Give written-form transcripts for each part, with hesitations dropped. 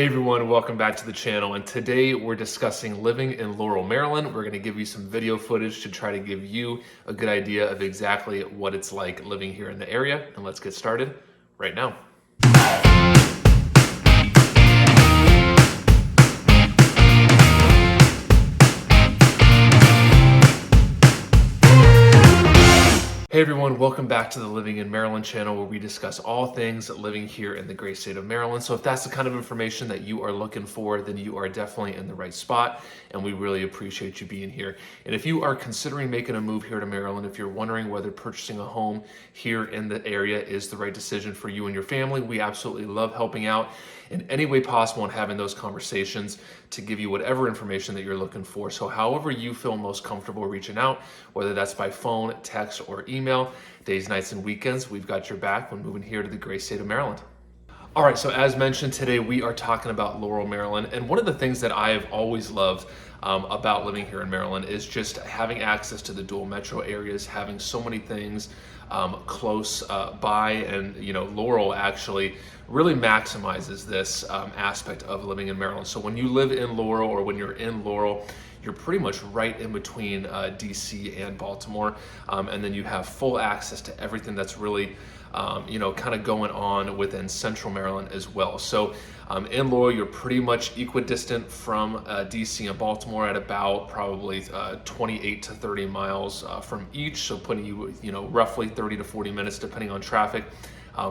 Hey everyone, welcome back to the channel, and today we're discussing living in Laurel, Maryland. We're going to give you some video footage to try to give you a good idea of exactly what it's like living here in the area, and let's get started right now. Hey everyone, welcome back to the Living in Maryland channel, where we discuss all things living here in the great state of Maryland. So if that's the kind of information that you are looking for, then you are definitely in the right spot, and we really appreciate you being here. And if you are considering making a move here to Maryland, if you're wondering whether purchasing a home here in the area is the right decision for you and your family, we absolutely love helping out in any way possible and having those conversations to give you whatever information that you're looking for. So however you feel most comfortable reaching out, whether that's by phone, text, or email, days, nights, and weekends, we've got your back when moving here to the great state of Maryland. All right, so as mentioned, today we are talking about Laurel, Maryland. And one of the things that I have always loved about living here in Maryland is just having access to the dual metro areas, having so many things close by. And Laurel actually really maximizes this aspect of living in Maryland. So when you live in Laurel, or when you're in Laurel, you're pretty much right in between DC and Baltimore, and then you have full access to everything that's really kind of going on within Central Maryland as well. So in Laurel, you're pretty much equidistant from DC and Baltimore at about probably 28 to 30 miles from each. So putting you, roughly 30 to 40 minutes, depending on traffic,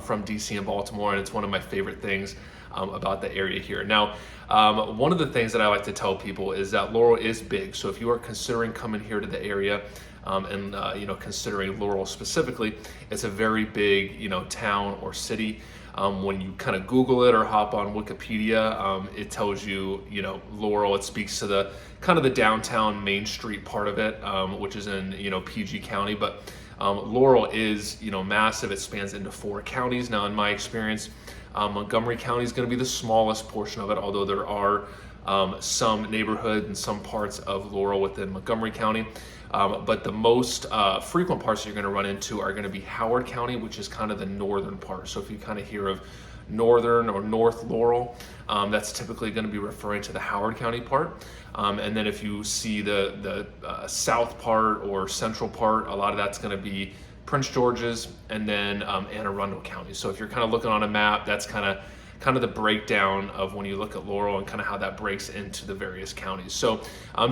from DC and Baltimore. And it's one of my favorite things about the area here. Now, one of the things that I like to tell people is that Laurel is big. So if you are considering coming here to the area, and considering Laurel specifically, it's a very big town or city. When you kind of Google it or hop on Wikipedia, it tells you Laurel. It speaks to the kind of the downtown Main Street part of it, which is in PG County. But Laurel is massive. It spans into 4 counties. Now, in my experience, Montgomery County is going to be the smallest portion of it, although there are some neighborhoods and some parts of Laurel within Montgomery County. But the most frequent parts that you're going to run into are going to be Howard County, which is kind of the northern part. So if you kind of hear of northern or North Laurel, that's typically going to be referring to the Howard County part. And then if you see the south part or central part, a lot of that's going to be Prince George's, and then Anne Arundel County. So if you're kind of looking on a map, that's kind of the breakdown of when you look at Laurel and kind of how that breaks into the various counties. So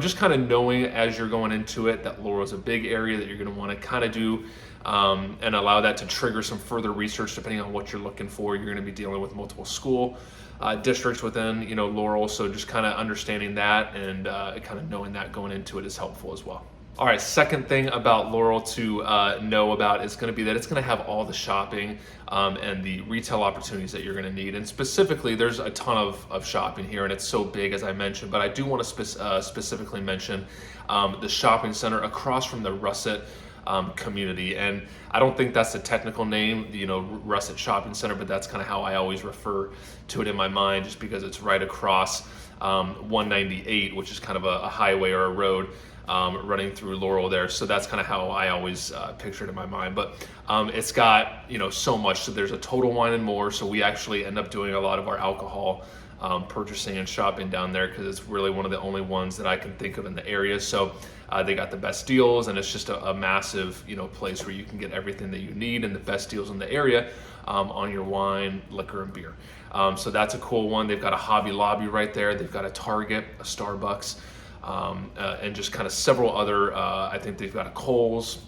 just kind of knowing as you're going into it that Laurel is a big area that you're going to want to kind of do and allow that to trigger some further research depending on what you're looking for. You're going to be dealing with multiple school districts within Laurel, so just kind of understanding that and kind of knowing that going into it is helpful as well. All right, second thing about Laurel to know about is going to be that it's going to have all the shopping and the retail opportunities that you're going to need. And specifically, there's a ton of shopping here, and it's so big, as I mentioned. But I do want to specifically mention the shopping center across from the Russet community. And I don't think that's the technical name, Russet Shopping Center, but that's kind of how I always refer to it in my mind, just because it's right across 198, which is kind of a highway or a road running through Laurel there. So that's kind of how I always picture it in my mind. But it's got so much. So there's a Total Wine and More. So we actually end up doing a lot of our alcohol purchasing and shopping down there, because it's really one of the only ones that I can think of in the area. So they got the best deals, and it's just a massive place where you can get everything that you need and the best deals in the area on your wine, liquor, and beer. So that's a cool one. They've got a Hobby Lobby right there. They've got a Target, a Starbucks, and just kind of several other, I think they've got a Kohl's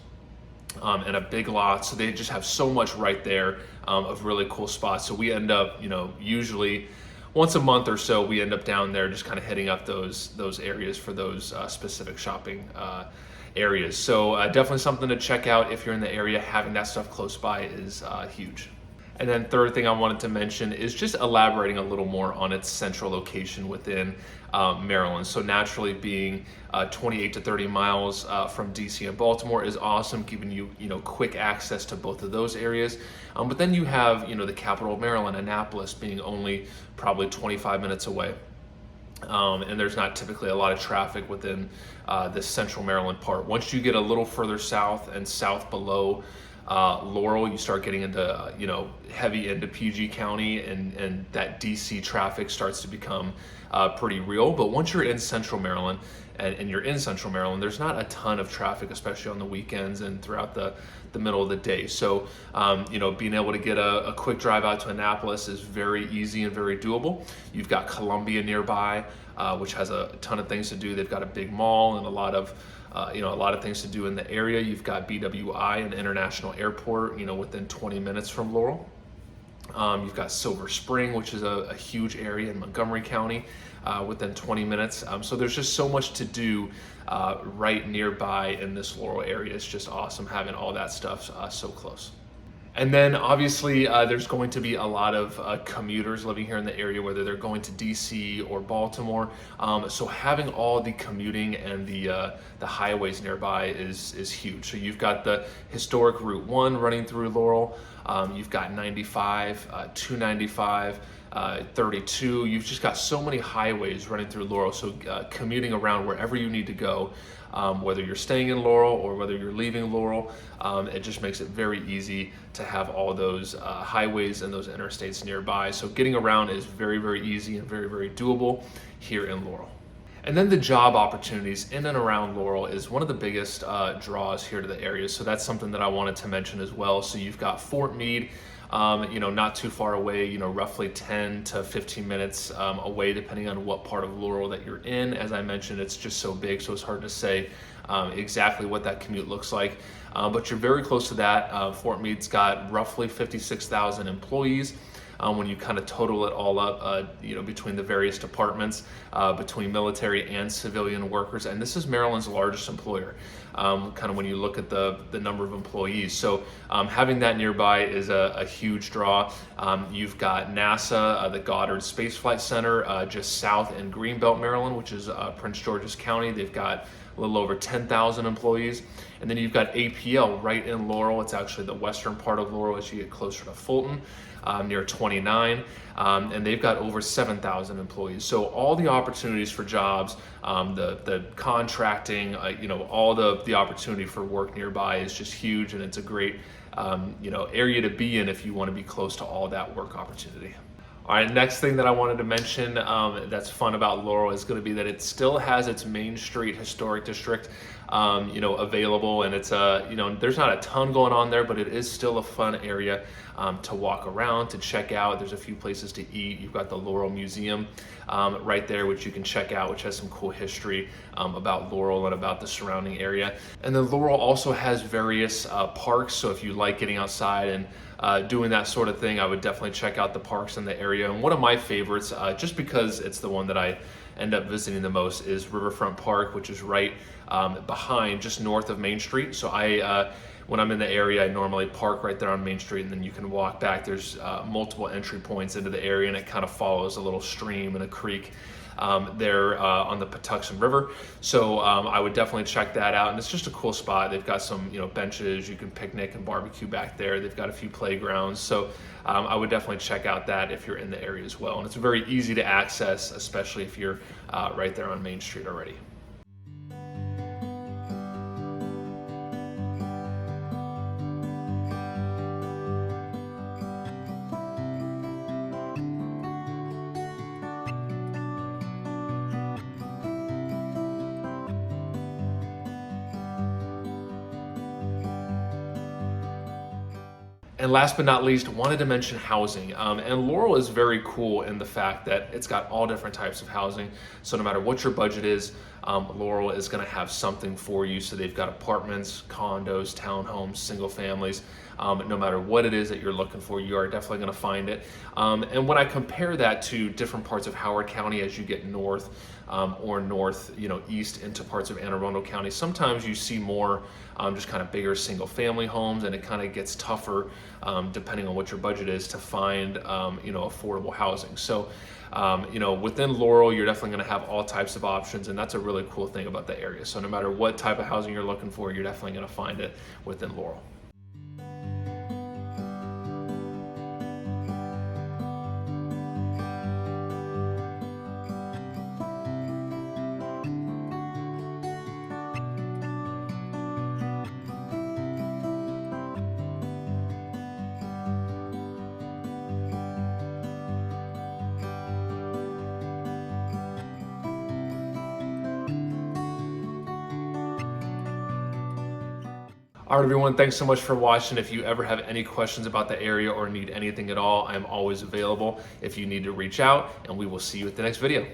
and a Big Lots. So they just have so much right there of really cool spots. So we end up, usually once a month or so, we end up down there just kind of hitting up those areas for those specific shopping areas. So definitely something to check out if you're in the area. Having that stuff close by is huge. And then third thing I wanted to mention is just elaborating a little more on its central location within Maryland. So naturally, being 28 to 30 miles from DC and Baltimore is awesome, giving you quick access to both of those areas. But then you have the capital of Maryland, Annapolis, being only probably 25 minutes away. And there's not typically a lot of traffic within the central Maryland part. Once you get a little further south and south below Laurel, you start getting into, heavy into PG County, and that DC traffic starts to become pretty real. But once you're in Central Maryland, and you're in Central Maryland, there's not a ton of traffic, especially on the weekends and throughout the middle of the day. So, being able to get a quick drive out to Annapolis is very easy and very doable. You've got Columbia nearby, which has a ton of things to do. They've got a big mall and a lot of things to do in the area. You've got BWI, an international airport, within 20 minutes from Laurel. You've got Silver Spring, which is a huge area in Montgomery County, within 20 minutes. So there's just so much to do right nearby in this Laurel area. It's just awesome having all that stuff so close. And then obviously there's going to be a lot of commuters living here in the area, whether they're going to DC or Baltimore. So having all the commuting and the highways nearby is huge. So you've got the historic Route 1 running through Laurel. You've got 95, 295, 32. You've just got so many highways running through Laurel. So commuting around wherever you need to go, whether you're staying in Laurel or whether you're leaving Laurel, it just makes it very easy to have all those highways and those interstates nearby. So getting around is very, very easy and very, very doable here in Laurel. And then the job opportunities in and around Laurel is one of the biggest draws here to the area. So that's something that I wanted to mention as well. So you've got Fort Meade, not too far away, roughly 10 to 15 minutes away, depending on what part of Laurel that you're in. As I mentioned, it's just so big, so it's hard to say exactly what that commute looks like. But you're very close to that. Fort Meade's got roughly 56,000 employees. When you kind of total it all up, between the various departments, between military and civilian workers, and this is Maryland's largest employer, kind of when you look at the number of employees. So having that nearby is a huge draw. You've got NASA, the Goddard Space Flight Center, just south in Greenbelt, Maryland, which is Prince George's County. They've got a little over 10,000 employees. And then you've got APL right in Laurel. It's actually the western part of Laurel as you get closer to Fulton, near 29. And they've got over 7,000 employees. So all the opportunities for jobs, the contracting, all the opportunity for work nearby is just huge. And it's a great, area to be in if you want to be close to all that work opportunity. All right, next thing that I wanted to mention that's fun about Laurel is going to be that it still has its Main Street Historic District, available, and it's there's not a ton going on there, but it is still a fun area to walk around, to check out. There's a few places to eat. You've got the Laurel Museum right there, which you can check out, which has some cool history about Laurel and about the surrounding area. And then Laurel also has various parks, so if you like getting outside and doing that sort of thing, I would definitely check out the parks in the area. And one of my favorites, just because it's the one that I end up visiting the most, is Riverfront Park, which is right behind, just north of Main Street. So when I'm in the area, I normally park right there on Main Street, and then you can walk back. There's multiple entry points into the area, and it kind of follows a little stream and a creek there on the Patuxent River. So I would definitely check that out, and it's just a cool spot. They've got some benches, you can picnic and barbecue back there. They've got a few playgrounds, so I would definitely check out that if you're in the area as well. And it's very easy to access, especially if you're right there on Main Street already. And last but not least, wanted to mention housing. And Laurel is very cool in the fact that it's got all different types of housing. So no matter what your budget is, Laurel is going to have something for you. So they've got apartments, condos, townhomes, single families. No matter what it is that you're looking for, you are definitely going to find it. And when I compare that to different parts of Howard County as you get north or east into parts of Anne Arundel County, sometimes you see more just kind of bigger single family homes, and it kind of gets tougher depending on what your budget is to find affordable housing. So within Laurel, you're definitely going to have all types of options, and that's a really cool thing about the area. So no matter what type of housing you're looking for, you're definitely going to find it within Laurel. All right, everyone, thanks so much for watching. If you ever have any questions about the area or need anything at all, I'm always available if you need to reach out, and we will see you at the next video.